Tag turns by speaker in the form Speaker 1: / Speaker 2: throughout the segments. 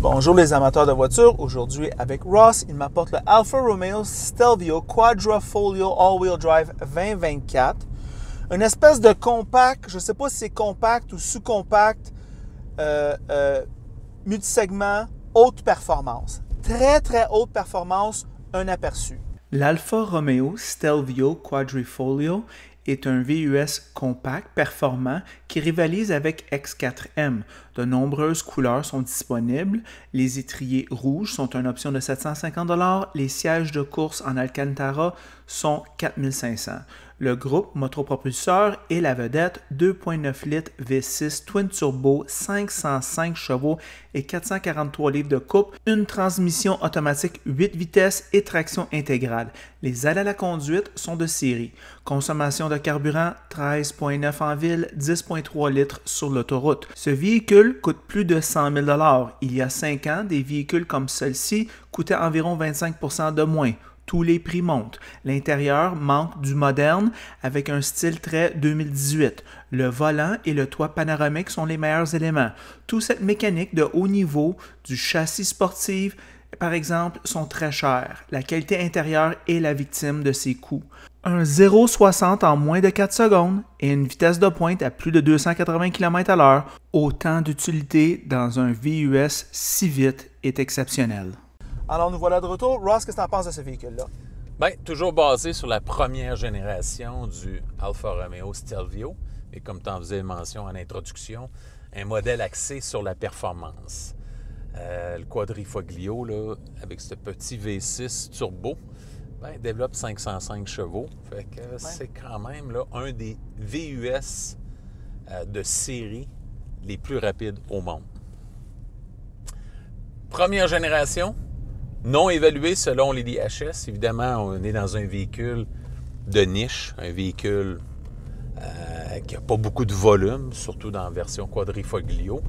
Speaker 1: Bonjour les amateurs de voitures, aujourd'hui avec Ross, il m'apporte le Alfa Romeo Stelvio Quadrifoglio All-Wheel Drive 2024. Une espèce de compact, je ne sais pas si c'est compact ou sous-compact, multisegment, haute performance. Très haute performance, un aperçu.
Speaker 2: L'Alfa Romeo Stelvio Quadrifoglio est un VUS compact performant qui rivalise avec X4M. De nombreuses couleurs sont disponibles. Les étriers rouges sont une option de 750 $. Les sièges de course en Alcantara sont 4 500 $. Le groupe motopropulseur est la vedette 2.9 litres V6 Twin Turbo, 505 chevaux et 443 livres de coupe, une transmission automatique 8 vitesses et traction intégrale. Les aides à la conduite sont de série. Consommation de carburant 13,9 en ville, 10,3 litres sur l'autoroute. Ce véhicule coûte plus de 100 000 $. Il y a 5 ans, des véhicules comme celle-ci coûtaient environ 25 % de moins. Tous les prix montent. L'intérieur manque du moderne avec un style très 2018. Le volant et le toit panoramique sont les meilleurs éléments. Toute cette mécanique de haut niveau, du châssis sportif, par exemple, sont très chers. La qualité intérieure est la victime de ces coûts. Un 0,60 en moins de 4 secondes et une vitesse de pointe à plus de 280 km/h, autant d'utilité dans un VUS si vite est exceptionnel.
Speaker 1: Alors nous voilà de retour. Ross, qu'est-ce que tu en penses de ce véhicule-là?
Speaker 3: Bien, toujours basé sur la première génération du Alfa Romeo Stelvio. Et comme tu en faisais mention en introduction, un modèle axé sur la performance. Le Quadrifoglio, là, avec ce petit V6 turbo, développe 505 chevaux. Fait que c'est quand même là, un des VUS de série les plus rapides au monde. Première génération, non évalué selon les DHS. Évidemment, on est dans un véhicule de niche, un véhicule qui n'a pas beaucoup de volume, surtout dans la version Quadrifoglio.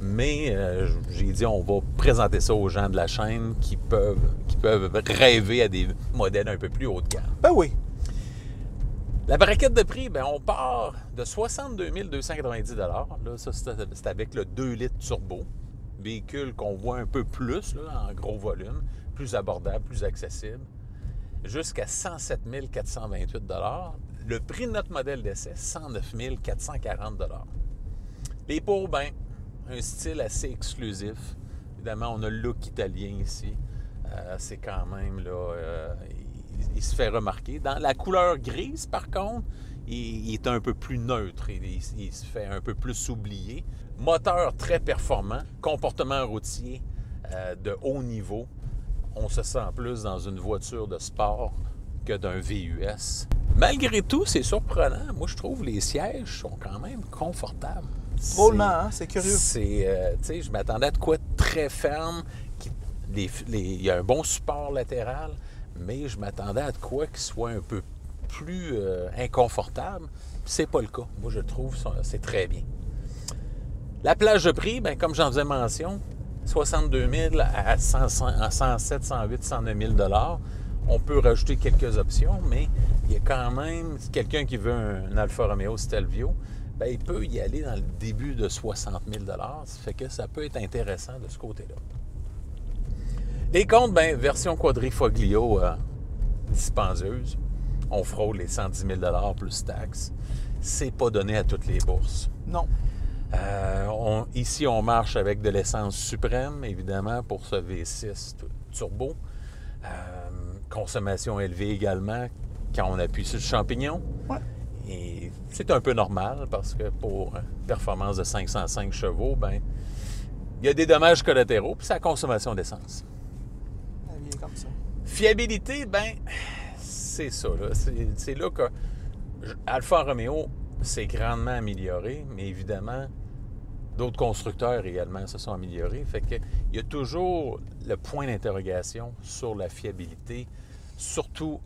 Speaker 3: Mais j'ai dit, on va présenter ça aux gens de la chaîne qui peuvent rêver à des modèles un peu plus haut de gamme.
Speaker 1: Ben oui.
Speaker 3: La braquette de prix, on part de 62 290 $. Là, ça, c'est avec le 2 litres turbo. Véhicule qu'on voit un peu plus, là, en gros volume, plus abordable, plus accessible, jusqu'à 107 428 $. Le prix de notre modèle d'essai, 109 440 $. Les pots, un style assez exclusif. Évidemment, on a le look italien ici. C'est quand même, là, il se fait remarquer. Dans la couleur grise, par contre, il est un peu plus neutre. Il se fait un peu plus oublier. Moteur très performant, comportement routier de haut niveau. On se sent plus dans une voiture de sport que d'un VUS. Malgré tout, c'est surprenant. Moi, je trouve les sièges sont quand même confortables.
Speaker 1: Drôlement, hein? C'est curieux.
Speaker 3: Je m'attendais à de quoi de très ferme. Il y a un bon support latéral, mais je m'attendais à de quoi qui soit un peu plus inconfortable. C'est pas le cas. Moi, je trouve que c'est très bien. La plage de prix, comme j'en faisais mention, 62 000 à 107, 108, 109 000 $. On peut rajouter quelques options, mais il y a quand même, quelqu'un qui veut un Alfa Romeo Stelvio, il peut y aller dans le début de 60 000 $. Ça fait que ça peut être intéressant de ce côté-là. Les comptes, version Quadrifoglio dispendieuse. On frôle les 110 000 $ plus taxes. C'est pas donné à toutes les bourses.
Speaker 1: Non.
Speaker 3: Ici, on marche avec de l'essence suprême, évidemment, pour ce V6 turbo. Consommation élevée également quand on appuie sur le champignon.
Speaker 1: Ouais.
Speaker 3: Et c'est un peu normal parce que pour une performance de 505 chevaux, il y a des dommages collatéraux, puis c'est la consommation d'essence.
Speaker 1: Il est comme ça.
Speaker 3: Fiabilité, c'est ça. Là. C'est là que Alfa Romeo s'est grandement amélioré, mais évidemment, d'autres constructeurs également se sont améliorés. Fait que il y a toujours le point d'interrogation sur la fiabilité, surtout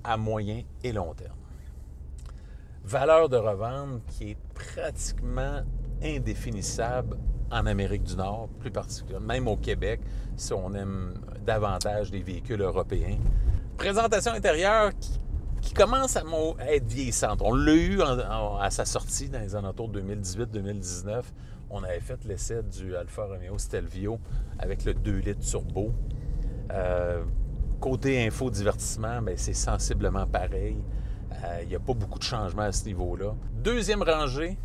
Speaker 3: à moyen et long terme. Valeur de revente qui est pratiquement indéfinissable en Amérique du Nord, plus particulièrement, même au Québec, si on aime davantage les véhicules européens. Présentation intérieure qui commence à être vieillissante. On l'a eu à sa sortie dans les alentours de 2018-2019. on avait fait l'essai du Alfa Romeo Stelvio avec le 2 litres turbo. Côté info-divertissement, ben, c'est sensiblement pareil. Il n'y a pas beaucoup de changements à ce niveau-là. Deuxième rangée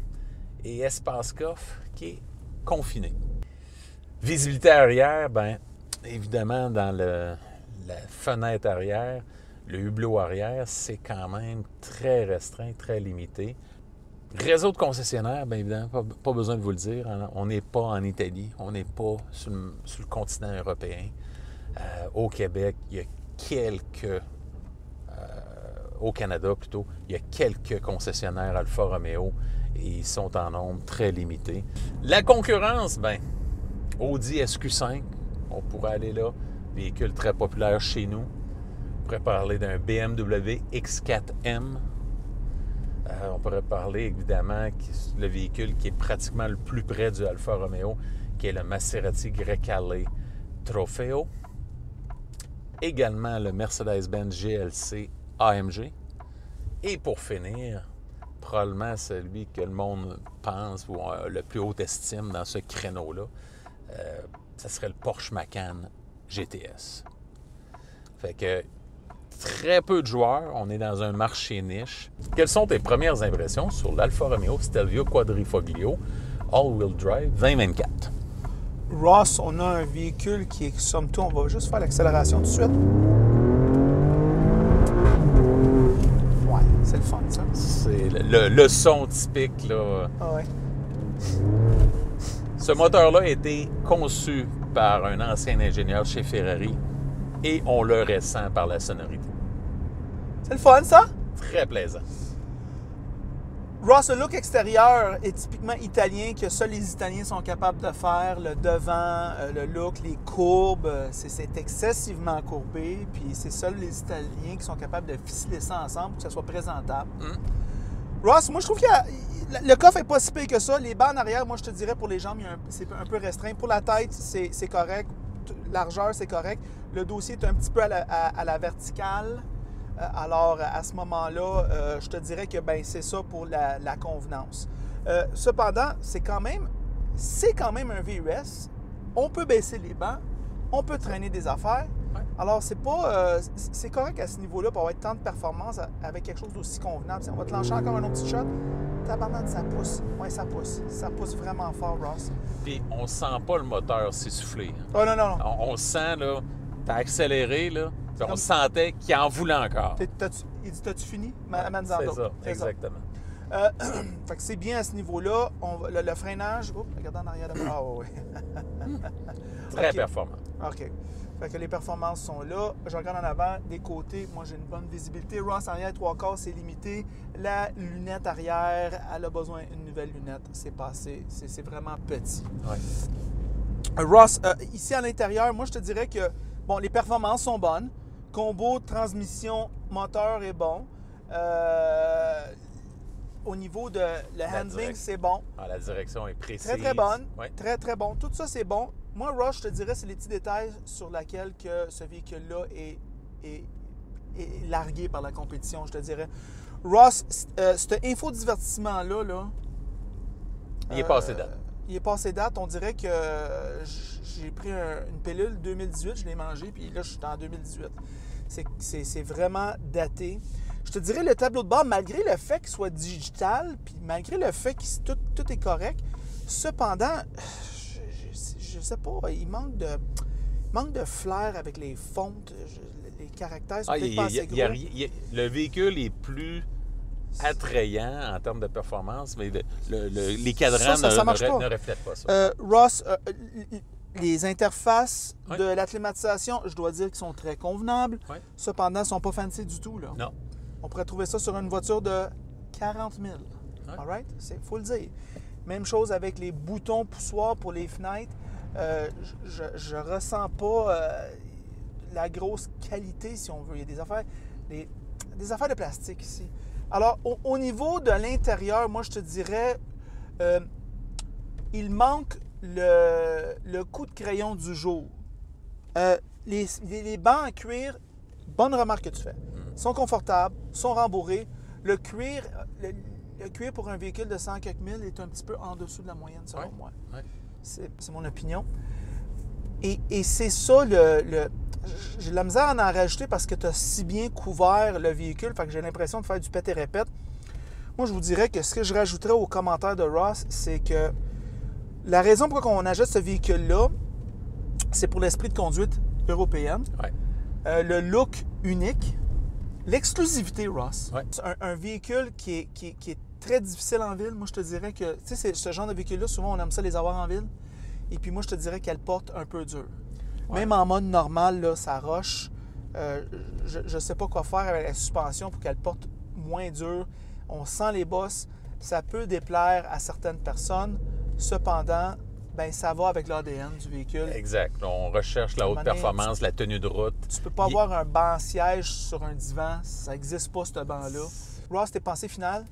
Speaker 3: et espace coffre qui est confiné. Visibilité arrière, bien, évidemment, dans la fenêtre arrière, le hublot arrière, c'est quand même très restreint, très limité. Réseau de concessionnaires, bien évidemment, pas besoin de vous le dire. On n'est pas en Italie, on n'est pas sur le continent européen. Au Québec, il y a quelques... au Canada, plutôt, il y a quelques concessionnaires Alfa Romeo et ils sont en nombre très limité. La concurrence, bien, Audi SQ5, on pourrait aller là, véhicule très populaire chez nous. On pourrait parler d'un BMW X4M. On pourrait parler, évidemment, le véhicule qui est pratiquement le plus près du Alfa Romeo, qui est le Maserati Grecale Trofeo. Également le Mercedes-Benz GLC AMG. Et pour finir, probablement celui que le monde pense ou a le plus haute estime dans ce créneau-là, ça serait le Porsche Macan GTS. Fait que très peu de joueurs, on est dans un marché niche. Quelles sont tes premières impressions sur l'Alfa Romeo Stelvio Quadrifoglio All-Wheel Drive 2024?
Speaker 1: Ross, on a un véhicule qui est, somme toute, on va juste faire l'accélération tout de suite. Ouais, c'est le fun, ça.
Speaker 3: C'est le son typique, là.
Speaker 1: Ah ouais.
Speaker 3: Ce moteur-là a été conçu par un ancien ingénieur chez Ferrari et on le ressent par la sonorité.
Speaker 1: C'est le fun, ça?
Speaker 3: Très plaisant.
Speaker 1: Ross, le look extérieur est typiquement italien, que seuls les Italiens sont capables de faire. Le devant, le look, les courbes, c'est excessivement courbé. Puis c'est seuls les Italiens qui sont capables de ficeler ça ensemble pour que ça soit présentable. Ross, moi je trouve que le coffre n'est pas si pire que ça. Les bancs en arrière, moi je te dirais pour les jambes, c'est un peu restreint. Pour la tête, c'est correct. Largeur, c'est correct. Le dossier est un petit peu à la verticale. Alors, à ce moment-là, je te dirais que ben, c'est ça pour la convenance. Cependant, c'est quand même un VUS. On peut baisser les bancs, on peut traîner des affaires. Ouais. Alors, c'est correct à ce niveau-là pour avoir tant de performance avec quelque chose d'aussi convenable. On va te lancer encore un autre petit shot. Tabarnak, ça pousse. Oui, ça pousse. Ça pousse vraiment fort, Ross.
Speaker 3: Puis, on sent pas le moteur s'essouffler.
Speaker 1: Oh non, non, non.
Speaker 3: On sent, là, t'as accéléré, là. On sentait qu'il en voulait encore.
Speaker 1: Il dit, t'as-tu fini? Manzano.
Speaker 3: C'est ça, exactement.
Speaker 1: Fait que c'est bien à ce niveau-là. Le freinage... Oups, regardez en arrière de moi. Ah oui.
Speaker 3: Très performant.
Speaker 1: OK. Fait que les performances sont là. Je regarde en avant, des côtés. Moi, j'ai une bonne visibilité. Ross, arrière, 3/4, c'est limité. La lunette arrière, elle a besoin d'une nouvelle lunette. C'est passé. C'est vraiment petit.
Speaker 3: Ouais.
Speaker 1: Ross, ici à l'intérieur, moi, je te dirais que, bon, les performances sont bonnes. Combo, transmission, moteur est bon. Au niveau de le handling, c'est bon.
Speaker 3: Ah, la direction est précise.
Speaker 1: Très, très bonne.
Speaker 3: Oui.
Speaker 1: Très, très bon. Tout ça, c'est bon. Moi, Ross, je te dirais, c'est les petits détails sur lesquels que ce véhicule-là est largué par la compétition, je te dirais. Ross, cet infodivertissement-là,
Speaker 3: il est passé date.
Speaker 1: Il est passé date. On dirait que j'ai pris une pilule 2018, je l'ai mangée, puis là, je suis en 2018. C'est vraiment daté. Je te dirais, le tableau de bord, malgré le fait qu'il soit digital, puis malgré le fait que tout est correct, cependant, je sais pas, il manque de flair avec les fontes, les caractères sont peut-être pas assez gros.
Speaker 3: Le véhicule est plus attrayant en termes de performance, mais les cadrans ne reflètent pas ça.
Speaker 1: Ross, les interfaces de la climatisation, je dois dire qu'ils sont très convenables. Oui. Cependant, ils ne sont pas fancy du tout. Là.
Speaker 3: Non.
Speaker 1: On pourrait trouver ça sur une voiture de 40 000. Oui. All right? Il faut le dire. Même chose avec les boutons poussoirs pour les fenêtres. Je ne ressens pas la grosse qualité, si on veut. Il y a des affaires de plastique ici. Alors, au niveau de l'intérieur, moi, je te dirais, il manque le coup de crayon du jour. Les bancs en cuir, bonne remarque que tu fais, sont confortables, sont rembourrés. Le cuir, cuir pour un véhicule de 100 quelques mille est un petit peu en dessous de la moyenne, selon moi.
Speaker 3: Ouais.
Speaker 1: C'est mon opinion. Et c'est ça, j'ai de la misère à en rajouter parce que tu as si bien couvert le véhicule, fait que j'ai l'impression de faire du pète et répète. Moi, je vous dirais que ce que je rajouterais au commentaire de Ross, c'est que la raison pour laquelle on achète ce véhicule-là, c'est pour l'esprit de conduite européenne, le look unique, l'exclusivité, Ross.
Speaker 3: Ouais.
Speaker 1: C'est un véhicule qui est très difficile en ville. Moi, je te dirais que, tu sais, ce genre de véhicule-là, souvent, on aime ça les avoir en ville. Et puis moi, je te dirais qu'elle porte un peu dur. Ouais. Même en mode normal, là, ça roche. Je ne sais pas quoi faire avec la suspension pour qu'elle porte moins dur. On sent les bosses. Ça peut déplaire à certaines personnes. Cependant, ben, ça va avec l'ADN du véhicule.
Speaker 3: Exact. On recherche la haute performance, la tenue de route.
Speaker 1: Tu ne peux pas avoir un banc siège sur un divan. Ça n'existe pas, ce banc-là. Ross, tes pensées finales?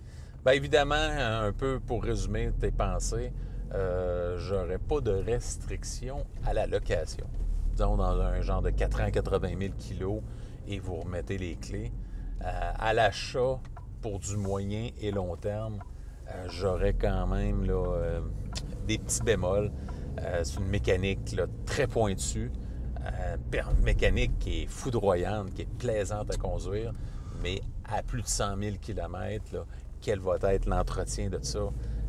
Speaker 3: Bien évidemment, un peu pour résumer tes pensées, j'aurais pas de restriction à la location. Disons, dans un genre de 4 ans, 80 000 kilos, et vous remettez les clés. À l'achat, pour du moyen et long terme, j'aurais quand même là, des petits bémols. C'est une mécanique là, très pointue, une mécanique qui est foudroyante, qui est plaisante à conduire, mais à plus de 100 000 km, là, quel va être l'entretien de ça?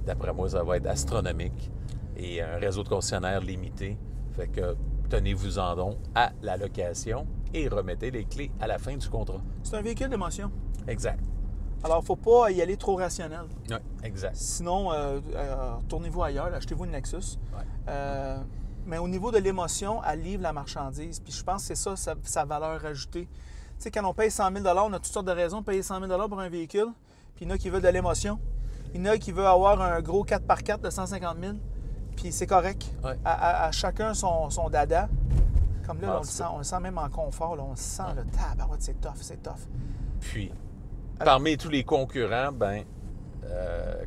Speaker 3: D'après moi, ça va être astronomique et un réseau de concessionnaires limité. Fait que tenez-vous-en donc à la location et remettez les clés à la fin du contrat.
Speaker 1: C'est un véhicule d'émotion.
Speaker 3: Exact.
Speaker 1: Alors, il ne faut pas y aller trop rationnel.
Speaker 3: Oui, exact.
Speaker 1: Sinon, tournez-vous ailleurs, achetez-vous une Nexus.
Speaker 3: Ouais.
Speaker 1: Mais au niveau de l'émotion, elle livre la marchandise. Puis je pense que c'est ça, sa valeur ajoutée. Tu sais, quand on paye 100 000 on a toutes sortes de raisons de payer 100 000 pour un véhicule. Puis il y en a qui veulent de l'émotion. Il y en a qui veulent avoir un gros 4x4 de 150 000. Puis c'est correct.
Speaker 3: Ouais.
Speaker 1: À chacun son dada. Comme là, on le sent même en confort. Là, on le sent, le tabarouette, c'est tough.
Speaker 3: Puis, parmi tous les concurrents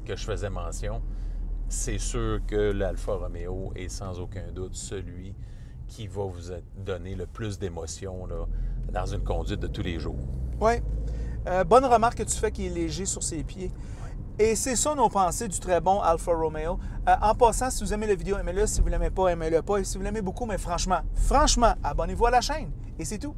Speaker 3: que je faisais mention, c'est sûr que l'Alfa Romeo est sans aucun doute celui qui va vous donner le plus d'émotion là, dans une conduite de tous les jours.
Speaker 1: Oui. Bonne remarque que tu fais qu'il est léger sur ses pieds. Et c'est ça nos pensées du très bon Alfa Romeo. En passant, si vous aimez la vidéo, aimez-le. Si vous ne l'aimez pas, aimez-le pas. Et si vous l'aimez beaucoup, mais franchement, abonnez-vous à la chaîne. Et c'est tout.